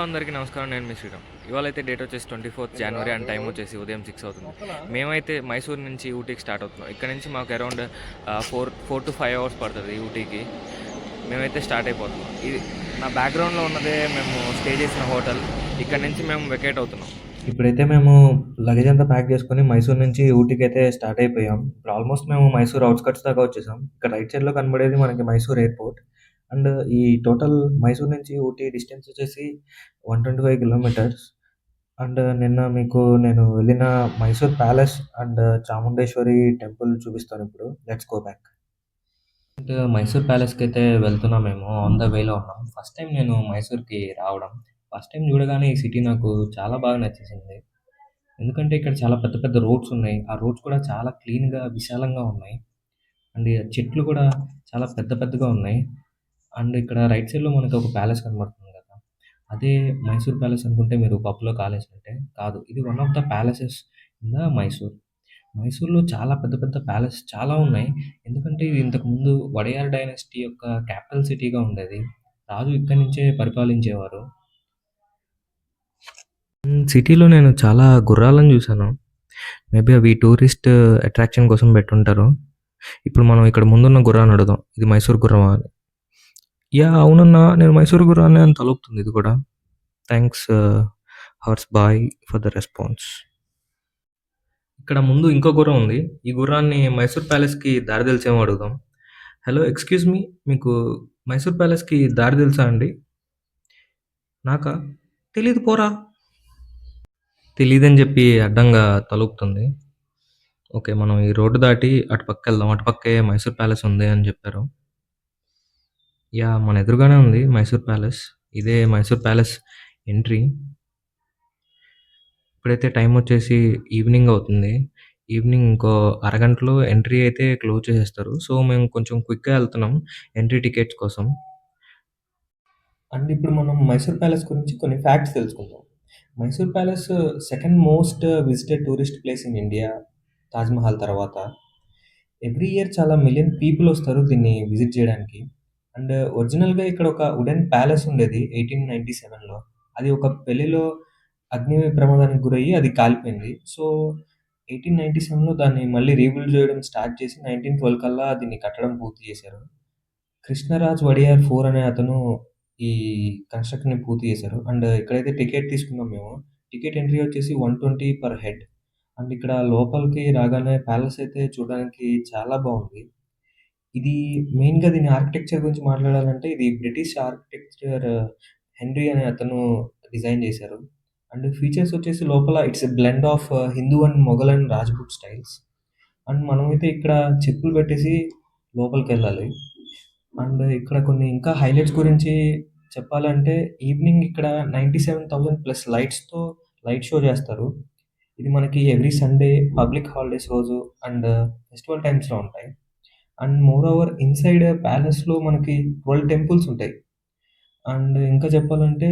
అందరికీ నమస్కారం. నేను మీ శ్రీరామ్. ఇవాళ అయితే డేట్ వచ్చేసి 24th జనవరి అండ్ టైం వచ్చేసి ఉదయం 6 అవుతుంది. మేమైతే మైసూర్ నుంచి ఊటీకి స్టార్ట్ అవుతున్నాం. ఇక్కడ నుంచి మాకు అరౌండ్ 4 to 5 అవర్స్ పడుతుంది ఊటీకి. మేమైతే స్టార్ట్ అయిపోతున్నాం. ఇది నా బ్యాక్గ్రౌండ్లో ఉన్నదే మేము స్టే చేసిన హోటల్. ఇక్కడ నుంచి మేము వెకేట్ అవుతున్నాం. ఇప్పుడైతే మేము లగేజ్ అంతా ప్యాక్ చేసుకొని మైసూర్ నుంచి ఊటీకి అయితే స్టార్ట్ అయిపోయాం. ఇప్పుడు ఆల్మోస్ట్ మేము మైసూర్ అవుట్స్కట్స్ దాకా వచ్చేసాం. ఇక్కడ రైట్ సైడ్లో కనబడేది మనకి మైసూర్ ఎయిర్పోర్ట్. అండ్ ఈ టోటల్ మైసూర్ నుంచి ఊటీ డిస్టెన్స్ వచ్చేసి 125 కిలోమీటర్స్. అండ్ నిన్న మీకు నేను వెళ్ళిన Mysore palace and Chamundeshwari temple చూపిస్తాను ఇప్పుడు. Let's go back. And Mysore ప్యాలెస్కి అయితే వెళ్తున్నాం. మేము ఆన్ ద వేలో ఉన్నాం. ఫస్ట్ టైం నేను మైసూర్కి రావడం. ఫస్ట్ టైం చూడగానే ఈ సిటీ నాకు చాలా బాగా నచ్చేసింది. ఎందుకంటే ఇక్కడ చాలా పెద్ద పెద్ద రోడ్స్ ఉన్నాయి. ఆ రోడ్స్ కూడా చాలా క్లీన్‌గా, విశాలంగా ఉన్నాయి. అండ్ ఈ చెట్లు కూడా చాలా పెద్ద పెద్దగా ఉన్నాయి. అండ్ ఇక్కడ రైట్ సైడ్‌లో మనకి ఒక ప్యాలెస్ కనబడుతుంది కదా! అదే మైసూర్ ప్యాలెస్ అనుకుంటే మీరు పప్పులో కాలేసినట్టే. కాదు. ఇది one of the palaces in the Mysore. మైసూర్‌లో చాలా పెద్ద పెద్ద ప్యాలెస్ చాలా ఉన్నాయి. ఎందుకంటే ఇది ఇంతకుముందు వడయార్ డైనస్టీ యొక్క క్యాపిటల్ సిటీగా ఉండేది. రాజు ఇక్కడి నుంచే పరిపాలించేవారు. సిటీలో నేను చాలా గుర్రాలను చూశాను. మేబీ అవి టూరిస్ట్ అట్రాక్షన్ కోసం పెట్టుంటారు. ఇప్పుడు మనం ఇక్కడ ముందున్న గుర్రాన్ని అడుగుదాం. ఇది మైసూర్ గుర్రమా అని. యాహ్! అవునన్నా నేను మైసూర్ గుర్రాన్నే అని తలుపుతుంది ఇది కూడా. Thanks horse boy for the response. ఇక్కడ ముందు ఇంకో గుర్రం ఉంది. ఈ గుర్రాన్ని మైసూర్ ప్యాలెస్‌కి దారి తెలిసేమో అడుగుదాం. హలో ఎక్స్‌క్యూజ్ మీ, మీకు మైసూర్ ప్యాలెస్‌కి దారి తెలుసా అండి? నాకా? తెలీదు పోరా! తెలీదని చెప్పి అడ్డంగా తలూపుతుంది. ఓకే. మనం ఈ రోడ్డు దాటి అటు పక్కెళ్దాం. అటు పక్కే మైసూర్ ప్యాలెస్ ఉంది అని చెప్పారు. యాహ్! మన ఎదురుగానే ఉంది మైసూర్ ప్యాలెస్. ఇదే మైసూర్ ప్యాలెస్ ఎంట్రీ. ఇప్పుడైతే టైం వచ్చేసి ఈవినింగ్ అవుతుంది. ఈవినింగ్ ఇంకో అరగంటలో ఎంట్రీ అయితే క్లోజ్ చేసేస్తారు. సో, మేము కొంచెం క్విక్‌గా ఎళ్తున్నాం ఎంట్రీ టికెట్స్ కోసం. అండ్ ఇప్పుడు మనం మైసూర్ ప్యాలెస్ గురించి కొన్ని ఫ్యాక్ట్స్ తెలుసుకుందాం. Mysore palace second most visited tourist place in India, Taj Mahal తర్వాత. ఎవ్రీ ఇయర్ చాలా మిలియన్ పీపుల్ వస్తారు దీన్ని విజిట్ చేయడానికి. అండ్ ఒరిజినల్‌గా ఇక్కడ ఒక వుడెన్ ప్యాలెస్ ఉండేది 1897లో. అది ఒక పెళ్లిలో అగ్ని ప్రమాదానికి గురయ్యి అది కాలిపోయింది. సో, 1897లో దాన్ని మళ్ళీ రీబిల్డ్ చేయడం స్టార్ట్ చేసి 1912 కల్లా దీన్ని కట్టడం పూర్తి చేశారు. కృష్ణరాజ్ వడియార్ 4 అనే అతను ఈ కన్‌స్ట్రక్షన్‌ని పూర్తి చేశారు. అండ్ ఇక్కడైతే టికెట్ తీసుకున్నాం మేము. టికెట్ ఎంట్రీ వచ్చేసి 120 పర్ హెడ్. అండ్ ఇక్కడ లోపలికి రాగానే ప్యాలెస్ అయితే చూడడానికి చాలా బావుంది. ఇది మెయిన్‌గా దీని ఆర్కిటెక్చర్ గురించి మాట్లాడాలంటే ఇది బ్రిటిష్ ఆర్కిటెక్చర్ హెన్రీ అనే అతను డిజైన్ చేశారు. అండ్ ఫీచర్స్ వచ్చేసి లోపల it's a blend of Hindu and Mughal and Rajput styles. And మనమైతే ఇక్కడ చెప్పులు పెట్టేసి లోపలికెళ్ళాలి. అండ్ ఇక్కడ కొన్ని ఇంకా హైలైట్స్ గురించి చెప్పాలంటే ఈవినింగ్ ఇక్కడ 97,000 ప్లస్ లైట్స్‌తో లైట్ షో చేస్తారు. ఇది మనకి ఎవ్రీ సండే, పబ్లిక్ హాలిడేస్ రోజు అండ్ ఫెస్టివల్ టైమ్స్‌లో ఉంటాయి. అండ్ మోర్ ఓవర్ ఇన్‌సైడ్ ప్యాలెస్‌లో మనకి 12 టెంపుల్స్ ఉంటాయి. అండ్ ఇంకా చెప్పాలంటే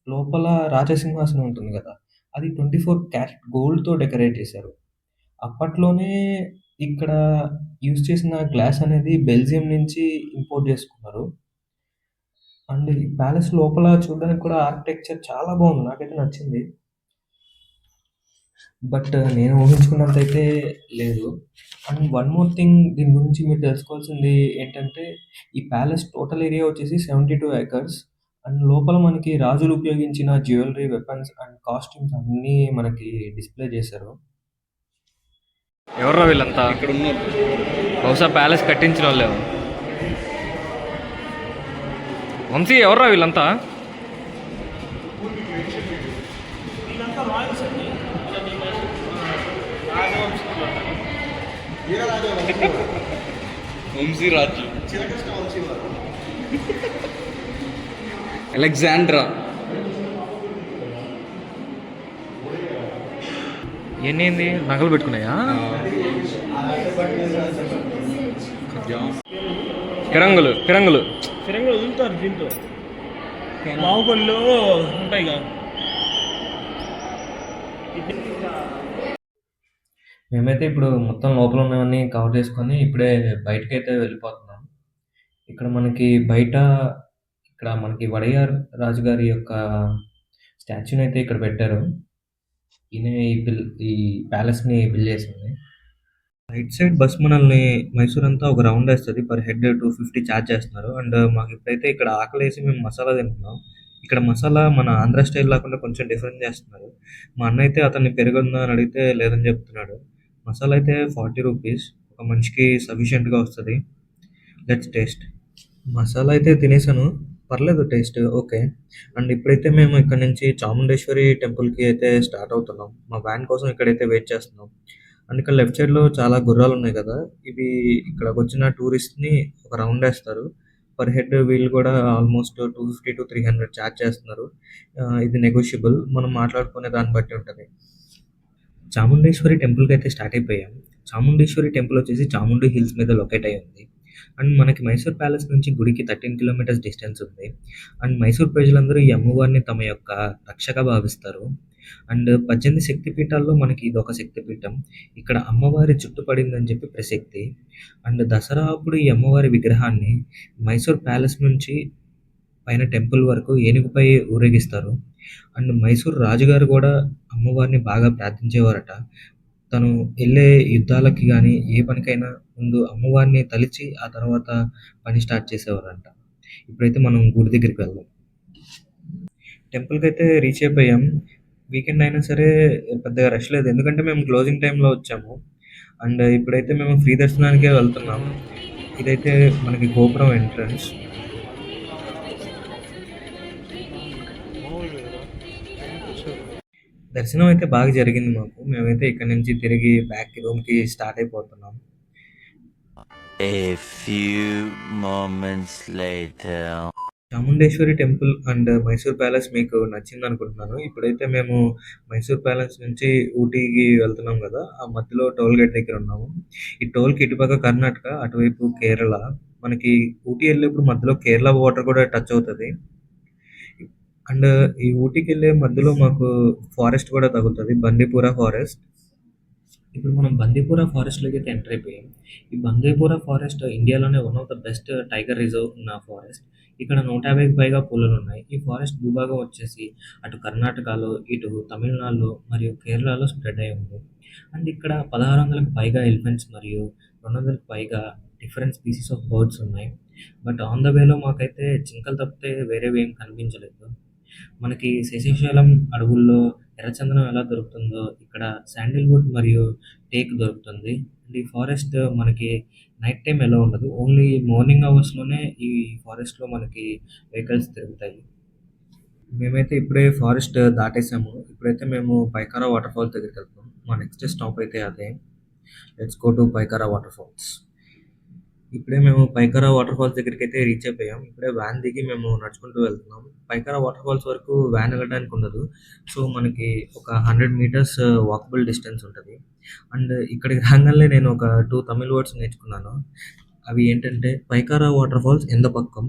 లోపల రాజసింహాసనం ఉంటుంది గదా! అది 24 క్యారెట్ గోల్డ్‌తో డెకరేట్ చేశారు. అప్పట్లోనే ఇక్కడ యూజ్ చేసిన గ్లాస్ అనేది బెల్జియం నుంచి ఇంపోర్ట్ చేసుకున్నారు. అండ్ ఈ ప్యాలెస్ లోపల చూడడానికి కూడా ఆర్కిటెక్చర్ చాలా బాగుంది. నాకైతే నచ్చింది. బట్ నేను ఊహించుకున్నంతైతే లేదు. అండ్ వన్ మోర్ థింగ్ దీని గురించి మీరు తెలుసుకోవాల్సింది ఏంటంటే, ఈ ప్యాలెస్ టోటల్ ఏరియా వచ్చేసి 72 ఏకర్స్. అండ్ లోపల మనకి రాజులు ఉపయోగించిన జ్యువెలరీ, వెపన్స్ అండ్ కాస్ట్యూమ్స్ అన్నీ మనకి డిస్‌ప్లే చేశారు. ఎవర్రా వీళ్ళంతా? ఇక్కడున్నారు. బహుశా ప్యాలెస్ కట్టించినోళ్ళేమో. వంశీ ఎవర్రా వీళ్ళంతా? వీళ్ళంతా రాయల్స్ అండి. వంశీ రాజు, చిరకృష్ణ వంశీ వారు. అలెగ్జాండ్రా. ఏంది నగలు పెట్టుకున్నాయా? ఫిరంగులు ఫిరంగులు ఫిరంగులు వదులుతారు దీంతో. బాహుబలిలో ఉంటాయి కదా. మేమైతే ఇప్పుడు మొత్తం లోపల ఉన్నవన్నీ కవర్ చేసుకొని ఇప్పుడే బయటకైతే వెళ్ళిపోతున్నాం. ఇక్కడ మనకి బయట ఇక్కడ మనకి వడయార్ రాజుగారి యొక్క స్టాచ్యూని అయితే ఇక్కడ పెట్టారు. ఈయనే ఈ ప్యాలెస్ని బిల్డ్ చేసింది. రైట్ సైడ్ బస్ మనల్ని మైసూర్ అంతా ఒక రౌండ్ వేస్తుంది. పర్ హెడ్ 250 ఛార్జ్ చేస్తున్నారు. అండ్ మాకు ఇప్పుడైతే ఇక్కడ ఆకలేసి మేము మసాలా తింటున్నాం. ఇక్కడ మసాలా మన ఆంధ్ర స్టైల్ లేకుండా కొంచెం డిఫరెంట్ చేస్తున్నారు. మా అన్న అయితే అతన్ని పెరుగుందా అని అడిగితే లేదని చెప్తున్నాడు. మసాలా అయితే 40 రూపీస్, ఒక మనిషికి సఫిషియెంట్గా వస్తుంది. Let's taste. మసాలా అయితే తినేసాను, పర్లేదు, టేస్ట్ ఓకే. అండ్ ఇప్పుడైతే మేము ఇక్కడ నుంచి చాముండేశ్వరి టెంపుల్కి అయితే స్టార్ట్ అవుతున్నాం. మా వ్యాన్ కోసం ఇక్కడైతే వెయిట్ చేస్తున్నాం. అండ్ ఇక్కడ లెఫ్ట్ సైడ్లో చాలా గుర్రాలు ఉన్నాయి కదా, ఇవి ఇక్కడికి వచ్చిన టూరిస్ట్ని ఒక రౌండ్ వేస్తారు. పర్ హెడ్ వీళ్ళు కూడా ఆల్మోస్ట్ 250 to 300 ఛార్జ్ చేస్తున్నారు. ఇది నెగోషియబుల్, మనం మాట్లాడుకునే దాన్ని బట్టి ఉంటుంది. చాముండేశ్వరి టెంపుల్కి అయితే స్టార్ట్ అయిపోయాం. చాముండేశ్వరి టెంపుల్ వచ్చేసి చాముండి హిల్స్ మీద లొకేట్ అయి ఉంది. అండ్ మనకి మైసూర్ ప్యాలెస్ నుంచి గుడికి 13 కిలోమీటర్స్ డిస్టెన్స్ ఉంది. అండ్ మైసూర్ ప్రజలందరూ ఈ అమ్మవారిని తమ యొక్క రక్షగా భావిస్తారు. అండ్ 18 శక్తిపీఠాల్లో మనకి ఇదొక శక్తిపీఠం. ఇక్కడ అమ్మవారి చుట్టు పడిందని చెప్పి ప్రసిద్ధి. అండ్ దసరా అప్పుడు ఈ అమ్మవారి విగ్రహాన్ని మైసూర్ ప్యాలెస్ నుంచి పైన టెంపుల్ వరకు ఏనుగుపై ఊరేగిస్తారు. అండ్ మైసూర్ రాజుగారు కూడా అమ్మవారిని బాగా ప్రార్థించేవారట. తను వెళ్ళే యుద్ధాలకి కానీ ఏ పనికైనా ముందు అమ్మవారిని తలిచి ఆ తర్వాత పని స్టార్ట్ చేసేవారంట. ఇప్పుడైతే మనం గుడి దగ్గరికి వెళ్దాం. టెంపుల్కి అయితే రీచ్ అయిపోయాం. వీకెండ్ అయినా సరే పెద్దగా రష్ లేదు, ఎందుకంటే మేము క్లోజింగ్ టైంలో వచ్చాము. అండ్ ఇప్పుడైతే మేము ఫ్రీ దర్శనానికే వెళ్తున్నాం. ఇదైతే మనకి గోపురం ఎంట్రన్స్. దర్శనం అయితే బాగా జరిగింది మాకు. మేమైతే ఇక్కడ నుంచి తిరిగి బ్యాక్ రూమ్కి స్టార్ట్ అయిపోతున్నాం. A few moments later. Chamundeshwari temple and Mysore palace మీకు నచ్చింది అనుకుంటున్నాను. ఇప్పుడైతే మేము మైసూర్ ప్యాలెస్ నుంచి ఊటీకి వెళ్తున్నాం కదా, ఆ మధ్యలో టోల్ గేట్ దగ్గర ఉన్నాము. ఈ టోల్కి ఇటుపక్క కర్ణాటక, అటువైపు కేరళ. మనకి ఊటీ వెళ్ళేప్పుడు మధ్యలో కేరళ వాటర్ కూడా టచ్ అవుతుంది. అండ్ ఈ ఊటీకి వెళ్ళే మధ్యలో మాకు ఫారెస్ట్ కూడా తగులుతుంది, బందీపురా ఫారెస్ట్. ఇప్పుడు మనం బందీపురా ఫారెస్ట్లోకి అయితే ఎంటర్ అయిపోయాం. ఈ బందీపురా ఫారెస్ట్ ఇండియాలోనే one of the best tiger reserve ఉన్న ఫారెస్ట్. ఇక్కడ 150కి పైగా పులులు ఉన్నాయి. ఈ ఫారెస్ట్ భూభాగం వచ్చేసి అటు కర్ణాటకలో, ఇటు తమిళనాడులో మరియు కేరళలో స్ప్రెడ్ అయి ఉంది. అండ్ ఇక్కడ 1600కి పైగా ఎలిఫెంట్స్ మరియు 200కి పైగా డిఫరెంట్ స్పీసీస్ ఆఫ్ బర్డ్స్ ఉన్నాయి. బట్ ఆన్ ద వేలో మాకైతే జింకలు తప్పితే వేరేవి ఏం కనిపించలేదు. మనకి శ్రీశైలం అడవుల్లో ఎర్రచందనం ఎలా దొరుకుతుందో ఇక్కడ శాండిల్వుడ్ మరియు టేక్ దొరుకుతుంది. అండ్ ఈ ఫారెస్ట్ మనకి నైట్ టైం ఎలా ఉండదు, ఓన్లీ మార్నింగ్ అవర్స్లోనే ఈ ఫారెస్ట్లో మనకి వెహికల్స్ తిరుగుతాయి. మేమైతే ఇప్పుడే ఫారెస్ట్ దాటేసాము. ఇప్పుడైతే మేము పైకారా వాటర్ ఫాల్స్ దగ్గరికి వెళ్తాం. మా నెక్స్ట్ స్టాప్ అయితే అదే. Let's go to Pykara waterfalls. ఇప్పుడే మేము పైకారా వాటర్ ఫాల్స్ దగ్గరికి అయితే రీచ్ అయిపోయాం. ఇప్పుడే వ్యాన్ దిగి మేము నడుచుకుంటూ వెళ్తున్నాం. పైకారా వాటర్ ఫాల్స్ వరకు వ్యాన్ వెళ్ళడానికి ఉండదు, సో మనకి ఒక 100 మీటర్స్ వాకబుల్ డిస్టెన్స్ ఉంటుంది. అండ్ ఇక్కడికి రాగానే నేను ఒక 2 తమిళ్ వర్డ్స్ నేర్చుకున్నాను. అవి ఏంటంటే పైకారా వాటర్ ఫాల్స్ ఎంత పక్కం,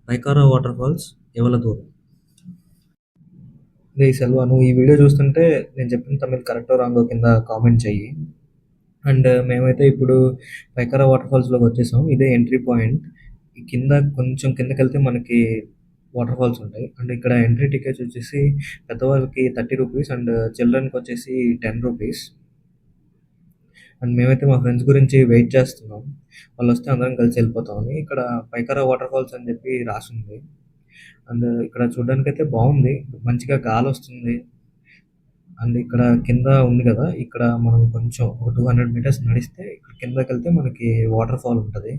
పైకారా వాటర్ ఫాల్స్ ఎవల దూరం. రే సెల్వా, నువ్వు ఈ వీడియో చూస్తుంటే నేను చెప్పిన తమిళ్ కరెక్టో రాంగో కింద కామెంట్ చెయ్యి. అండ్ మేమైతే ఇప్పుడు పైకారా వాటర్ ఫాల్స్లోకి వచ్చేసాం. ఇదే ఎంట్రీ పాయింట్. ఈ కింద కొంచెం కిందకి వెళ్తే మనకి వాటర్ ఫాల్స్ ఉంటాయి. అండ్ ఇక్కడ ఎంట్రీ టికెట్స్ వచ్చేసి పెద్దవాళ్ళకి 30 రూపీస్ అండ్ చిల్డ్రన్కి వచ్చేసి 10 రూపీస్. అండ్ మేమైతే మా ఫ్రెండ్స్ గురించి వెయిట్ చేస్తున్నాం, వాళ్ళు వస్తే అందరం కలిసి వెళ్ళిపోతామని. ఇక్కడ పైకారా వాటర్ ఫాల్స్ అని చెప్పి రాసింది. అండ్ ఇక్కడ చూడడానికి అయితే బాగుంది, మంచిగా గాలి వస్తుంది. అండ్ ఇక్కడ కింద ఉంది కదా, ఇక్కడ మనం కొంచెం ఒక 200 మీటర్స్ నడిస్తే ఇక్కడ కిందకి వెళ్తే మనకి వాటర్ ఫాల్ ఉంటుంది.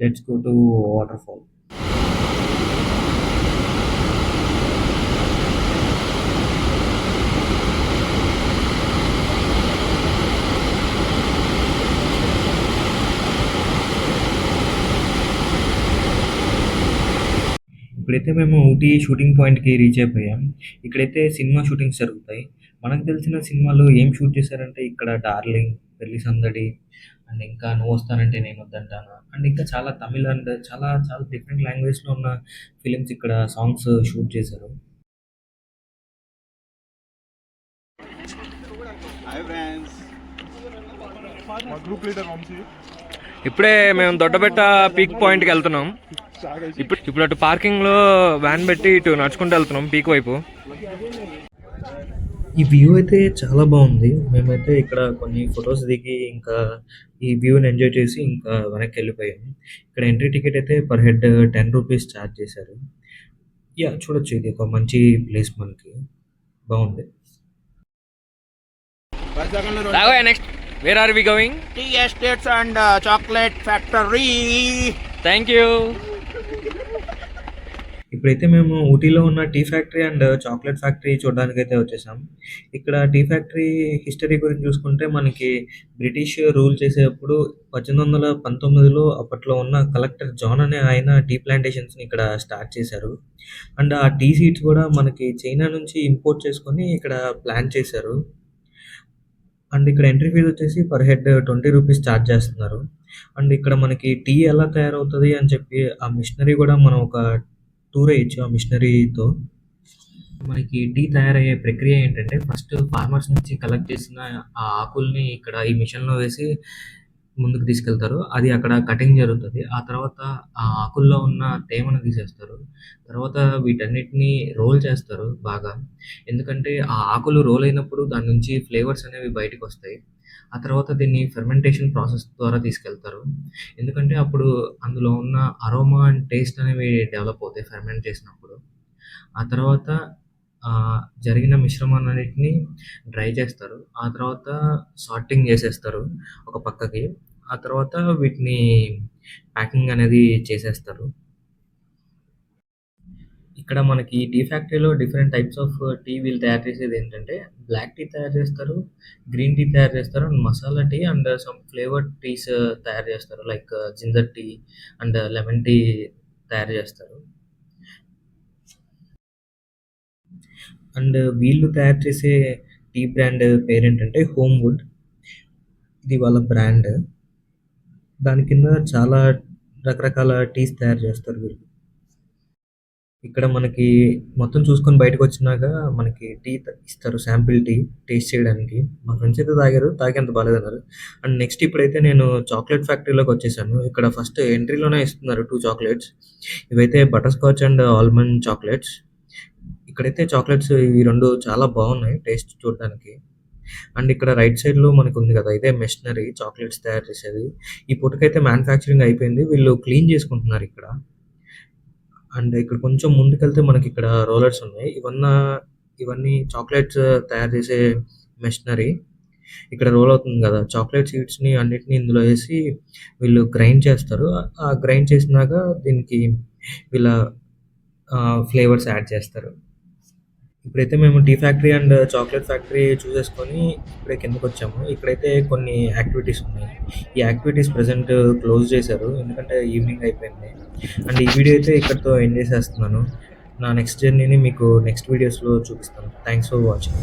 Let's go to water fall. ఇప్పుడైతే మేము ఊటీ షూటింగ్ పాయింట్కి రీచ్ అయిపోయాం. ఇక్కడైతే సినిమా షూటింగ్స్ జరుగుతాయి. మనకు తెలిసిన సినిమాలు ఏం షూట్ చేశారంటే ఇక్కడ డార్లింగ్, పెళ్లి సందడి, అండ్ ఇంకా నువ్వు వస్తానంటే నేను వద్దంటాను, అండ్ ఇంకా చాలా తమిళ్ అండ్ చాలా చాలా డిఫరెంట్ లాంగ్వేజ్లో ఉన్న ఫిలిమ్స్ ఇక్కడ సాంగ్స్ షూట్ చేశారు. ఇప్పుడే మేము దొడ్డబెట్ట పీక్ పాయింట్కి వెళ్తున్నాం. ఇప్పుడు అటు పార్కింగ్లో వ్యాన్ పెట్టి ఇటు నడుచుకుంటూ వెళ్తున్నాం పీక్ వైపు. ఈ వ్యూ అయితే చాలా బాగుంది. మేమైతే ఇక్కడ కొన్ని ఫోటోస్ దిగి, ఇంకా ఈ వ్యూని ఎంజాయ్ చేసి ఇంకా వెనక్కెళ్ళిపోయాము. ఇక్కడ ఎంట్రీ టికెట్ అయితే పర్ హెడ్ ₹10 చార్జ్ చేశారు. యాహ్! చూడొచ్చు, ఇది ఒక మంచి ప్లేస్ మనకి. బావుంది. Raghavayya next where are we going? Tea estates and chocolate factory. Thank you. ఇప్పుడైతే మేము ఊటీలో ఉన్న tea factory and chocolate factory చూడడానికైతే వచ్చేసాం. ఇక్కడ టీ ఫ్యాక్టరీ హిస్టరీ గురించి చూసుకుంటే మనకి బ్రిటిష్ రూల్ చేసేటప్పుడు 1819లో అప్పట్లో ఉన్న కలెక్టర్ జాన్ అనే ఆయన టీ ప్లాంటేషన్స్‌ని ఇక్కడ స్టార్ట్ చేశారు. అండ్ ఆ టీ సీడ్స్ కూడా మనకి చైనా నుంచి ఇంపోర్ట్ చేసుకొని ఇక్కడ ప్లాంట్ చేశారు. అండ్ ఇక్కడ ఎంట్రీ ఫీజ్ వచ్చేసి పర్ హెడ్ ₹20 చార్జ్ చేస్తున్నారు. అండ్ ఇక్కడ మనకి టీ ఎలా తయారవుతది అని చెప్పి ఆ మిషనరీ కూడా మనం ఒక టూర్ ఎయొచ్చు ఆ మిషనరీతో. మనకి టీ తయారయ్యే ప్రక్రియ ఏంటంటే, ఫస్ట్ ఫార్మర్స్ నుంచి కలెక్ట్ చేసిన ఆ ఆకుల్ని ఇక్కడ ఈ మిషన్‌లో వేసి ముందుకు తీసుకెళ్తారు. అది అక్కడ కటింగ్ జరుగుతది. ఆ తర్వాత ఆ ఆకుల్లో ఉన్న తేమను తీసేస్తారు. తర్వాత వీటన్నిటిని రోల్ చేస్తారు బాగా. ఎందుకంటే ఆ ఆకులు రోల్ అయినప్పుడు దాని నుంచి ఫ్లేవర్స్ అనేవి బయటికొస్తాయి. ఆ తర్వాత దీన్ని ఫెర్మెంటేషన్ ప్రాసెస్ ద్వారా తీసుకెళ్తారు. ఎందుకంటే అప్పుడు అందులో ఉన్న అరోమా అండ్ టేస్ట్ అనేవి డెవలప్ అవుతాయి ఫెర్మెంట్ చేసినప్పుడు. ఆ తర్వాత జరిగిన మిశ్రమాన్నన్నిటిని డ్రై చేస్తారు. ఆ తర్వాత సార్టింగ్ చేసేస్తారు ఒక పక్కకి. ఆ తర్వాత వీటిని ప్యాకింగ్ అనేది చేసేస్తారు. ఇక్కడ మనకి టీ ఫ్యాక్టరీలో డిఫరెంట్ టైప్స్ ఆఫ్ టీ వీళ్ళు తయారు చేసేదేంటంటే, బ్లాక్ టీ తయారు చేస్తారు, గ్రీన్ టీ తయారు చేస్తారు, and masala tea and some flavoured teas తయారు చేస్తారు. Like ginger tea and lemon tea తయారు చేస్తారు. అండ్ వీళ్ళు తయారు చేసే టీ బ్రాండ్ పేరేంటంటే హోమ్‌వుడ్. ఇది వాళ్ళ బ్రాండ్. దాని కింద చాలా రకరకాల టీస్ తయారు చేస్తారు వీళ్ళు. ఇక్కడ మనకి మొత్తం చూసుకొని బయటకొచ్చినాక మనకి టీ ఇస్తారు, శాంపిల్ టీ టేస్ట్ చేయడానికి. మా ఫ్రెండ్స్ అయితే తాగారు. తాగి అంత బాలేదన్నారు. అండ్ నెక్స్ట్ ఇప్పుడైతే నేను చాక్లెట్ ఫ్యాక్టరీలోకొచ్చేసాను. ఇక్కడ ఫస్ట్ ఎంట్రీలోనే ఇస్తున్నారు 2 చాక్లెట్స్. ఇవైతే butter scotch and almond chocolates. ఇక్కడైతే చాక్లెట్స్ ఇవి 2 చాలా బాగున్నాయి టేస్ట్ చూడడానికి. అండ్ ఇక్కడ రైట్ సైడ్‌లో మనకుంది కదా! ఇదే మెషినరీ చాక్లెట్స్ తయారు చేసేది. ఈ పూటకైతే మ్యానుఫ్యాక్చరింగ్ అయిపోయింది. వీళ్ళు క్లీన్ చేసుకుంటున్నారు ఇక్కడ. అండ్ ఇక్కడ కొంచెం ముందుకెళ్తే మనకిక్కడ రోలర్స్ ఉన్నాయి. ఇవన్నీ చాక్లెట్స్ తయారు చేసే మెషినరీ. ఇక్కడ రోల్ అవుతుంది కదా! చాక్లెట్ సీడ్స్‌ని అన్నిటిని ఇందులో ఏసి వీళ్ళు గ్రైండ్ చేస్తారు. ఆ గ్రైండ్ చేసినాక దీనికి వీళ్ళ ఫ్లేవర్స్ యాడ్ చేస్తారు. ఇప్పుడైతే మేము tea factory and chocolate factory చూసేసుకొని ఇప్పుడే కిందకొచ్చాము. ఇక్కడైతే కొన్ని యాక్టివిటీస్ ఉన్నాయి. ఈ యాక్టివిటీస్ ప్రెజెంట్ క్లోజ్ చేశారు. ఎందుకంటే ఈవినింగ్ అయిపోయింది. అండ్ ఈ వీడియో అయితే ఇక్కడితో ఎండ్ చేసేస్తున్నాను. నా నెక్స్ట్ జర్నీని మీకు నెక్స్ట్ వీడియోస్‌లో చూపిస్తాను. Thanks for watching.